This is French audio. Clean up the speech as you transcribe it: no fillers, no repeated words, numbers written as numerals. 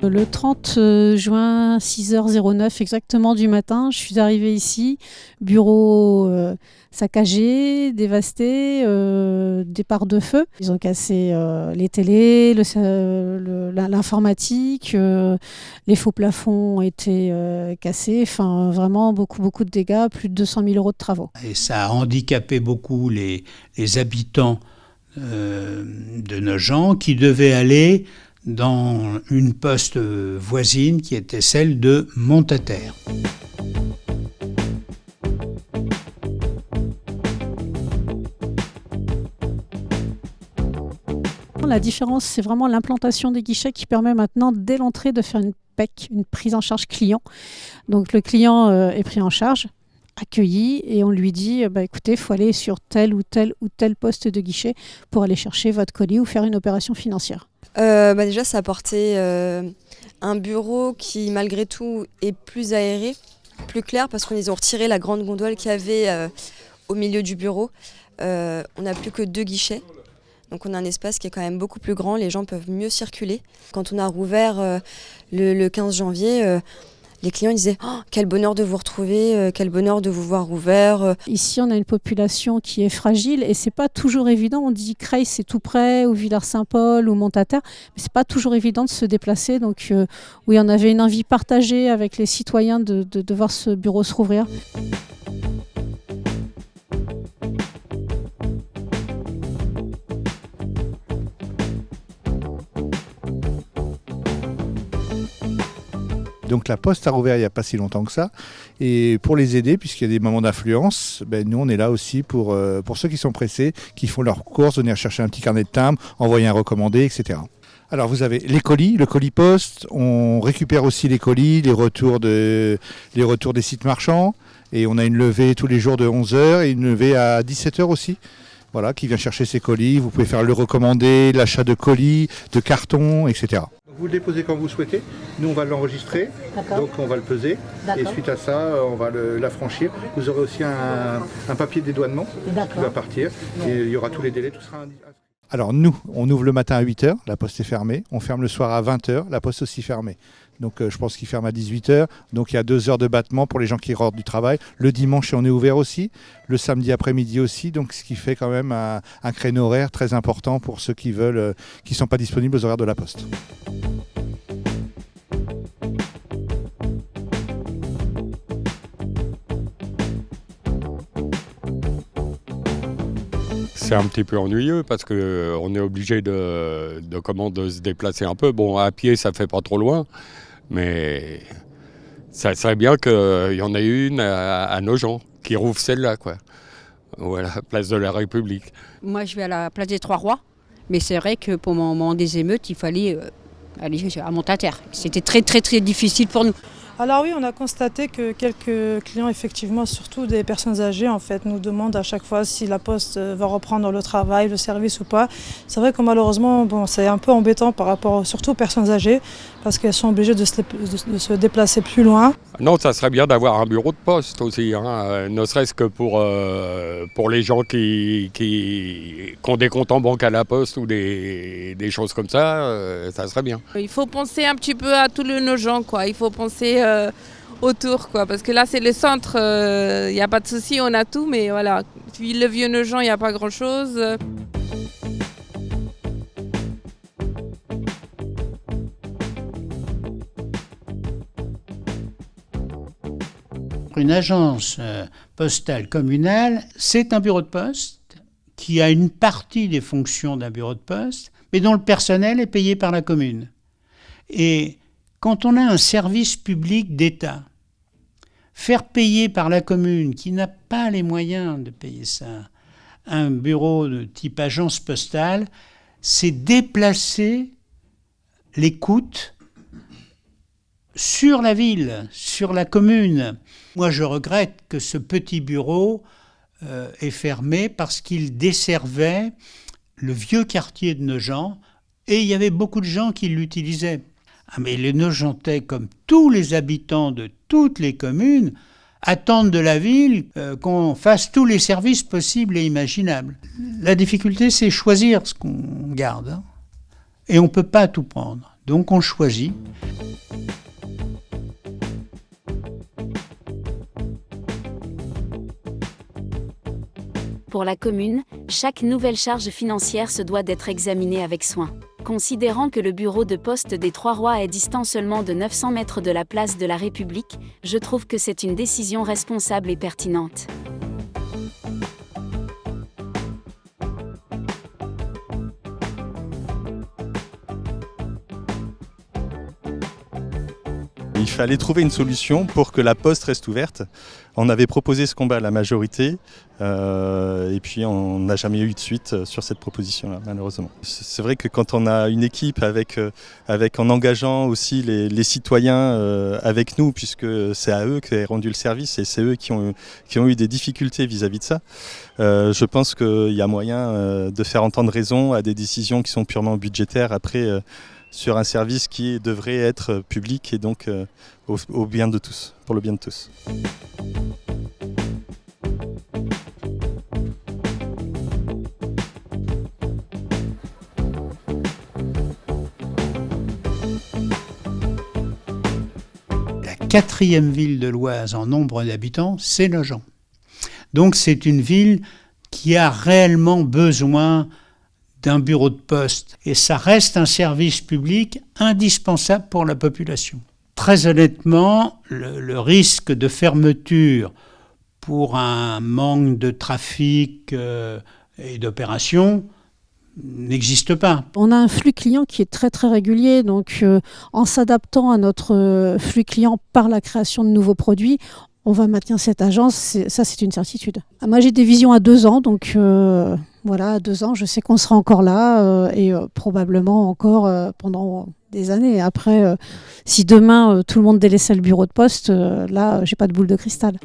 Le 30 juin, 6h09 exactement du matin, je suis arrivée ici, bureau saccagé, dévasté, départ de feu. Ils ont cassé les télés, l'informatique, les faux plafonds ont été cassés, enfin vraiment beaucoup de dégâts, plus de 200 000 € de travaux. Et ça a handicapé beaucoup les habitants de Nogent qui devaient aller dans une poste voisine qui était celle de Montataire. La différence, c'est vraiment l'implantation des guichets qui permet maintenant, dès l'entrée, de faire une PEC, une prise en charge client. Donc le client est pris en charge, accueilli, et on lui dit écoutez, il faut aller sur tel ou tel poste de guichet pour aller chercher votre colis ou faire une opération financière. Déjà, ça apportait un bureau qui, malgré tout, est plus aéré, plus clair, parce qu'ils ont retiré la grande gondole qu'il y avait au milieu du bureau. On n'a plus que 2 guichets. Donc on a un espace qui est quand même beaucoup plus grand, les gens peuvent mieux circuler. Quand on a rouvert le 15 janvier, les clients disaient « Quel bonheur de vous retrouver, quel bonheur de vous voir ouvert ». Ici, on a une population qui est fragile et c'est pas toujours évident. On dit Creil, c'est tout près, ou Villars-Saint-Paul, ou Montataire, mais c'est pas toujours évident de se déplacer. Donc oui, on avait une envie partagée avec les citoyens de voir ce bureau se rouvrir. Donc la Poste a rouvert il n'y a pas si longtemps que ça. Et pour les aider, puisqu'il y a des moments d'affluence, nous on est là aussi pour ceux qui sont pressés, qui font leurs courses, venir chercher un petit carnet de timbres, envoyer un recommandé, etc. Alors vous avez les colis, le colis Poste, on récupère aussi les colis, les retours des sites marchands. Et on a une levée tous les jours de 11h et une levée à 17h aussi. Voilà, qui vient chercher ses colis. Vous pouvez faire le recommandé, l'achat de colis, de cartons, etc. Vous le déposez quand vous souhaitez. Nous, on va l'enregistrer. D'accord. Donc, on va le peser. D'accord. Et suite à ça, on va l'affranchir. Vous aurez aussi un papier de dédouanement qui va partir. Et il y aura tous les délais. Tout sera inscrit. Alors, nous, on ouvre le matin à 8h. La poste est fermée. On ferme le soir à 20h. La poste aussi fermée. Donc, je pense qu'il ferme à 18h. Donc, il y a 2 heures de battement pour les gens qui rentrent du travail. Le dimanche, on est ouvert aussi. Le samedi après-midi aussi. Donc, ce qui fait quand même un créneau horaire très important pour ceux qui ne sont pas disponibles aux horaires de la poste. C'est un petit peu ennuyeux parce qu'on est obligé de se déplacer un peu. Bon, à pied, ça fait pas trop loin, mais ça serait bien qu'il y en ait une à Nogent, qui rouvre celle-là, quoi. Voilà, place de la République. Moi, je vais à la place des Trois-Rois, mais c'est vrai que pour le moment des émeutes, il fallait aller à Montataire. C'était très, très, très difficile pour nous. Alors oui, on a constaté que quelques clients, effectivement, surtout des personnes âgées, en fait, nous demandent à chaque fois si la Poste va reprendre le travail, le service ou pas. C'est vrai que malheureusement, c'est un peu embêtant par rapport surtout aux personnes âgées, parce qu'elles sont obligées de se déplacer plus loin. Non, ça serait bien d'avoir un bureau de poste aussi, ne serait-ce que pour les gens qui ont des comptes en banque à la Poste ou des choses comme ça, ça serait bien. Il faut penser un petit peu à tout le Nogent, quoi. Il faut penser autour, quoi, parce que là c'est le centre, il n'y a pas de souci, on a tout, mais voilà. Puis le vieux Nogent, il n'y a pas grand-chose. Une agence postale communale, c'est un bureau de poste qui a une partie des fonctions d'un bureau de poste, mais dont le personnel est payé par la commune. Et quand on a un service public d'État, faire payer par la commune, qui n'a pas les moyens de payer ça, un bureau de type agence postale, c'est déplacer les coûts sur la ville, sur la commune. Moi, je regrette que ce petit bureau est fermé parce qu'il desservait le vieux quartier de Nogent et il y avait beaucoup de gens qui l'utilisaient. Mais les Nogentais, comme tous les habitants de toutes les communes, attendent de la ville qu'on fasse tous les services possibles et imaginables. La difficulté, c'est choisir ce qu'on garde. Et on ne peut pas tout prendre. Donc on choisit. Pour la commune, chaque nouvelle charge financière se doit d'être examinée avec soin. Considérant que le bureau de poste des Trois-Rois est distant seulement de 900 mètres de la place de la République, je trouve que c'est une décision responsable et pertinente. Il fallait trouver une solution pour que la poste reste ouverte. On avait proposé ce combat à la majorité et puis on n'a jamais eu de suite sur cette proposition-là, malheureusement. C'est vrai que quand on a une équipe en engageant aussi les citoyens avec nous, puisque c'est à eux qu'est rendu le service et c'est eux qui ont eu des difficultés vis-à-vis de ça, je pense qu'il y a moyen de faire entendre raison à des décisions qui sont purement budgétaires après sur un service qui devrait être public et donc au bien de tous, pour le bien de tous. La 4e ville de l'Oise en nombre d'habitants, c'est Nogent. Donc c'est une ville qui a réellement besoin d'un bureau de poste. Et ça reste un service public indispensable pour la population. Très honnêtement, le risque de fermeture pour un manque de trafic et d'opération n'existe pas. On a un flux client qui est très très régulier, donc en s'adaptant à notre flux client par la création de nouveaux produits, on va maintenir cette agence, ça c'est une certitude. Moi j'ai des visions à 2 ans, donc voilà, à 2 ans je sais qu'on sera encore là et probablement encore pendant des années. Après, si demain tout le monde délaissait le bureau de poste, là j'ai pas de boule de cristal.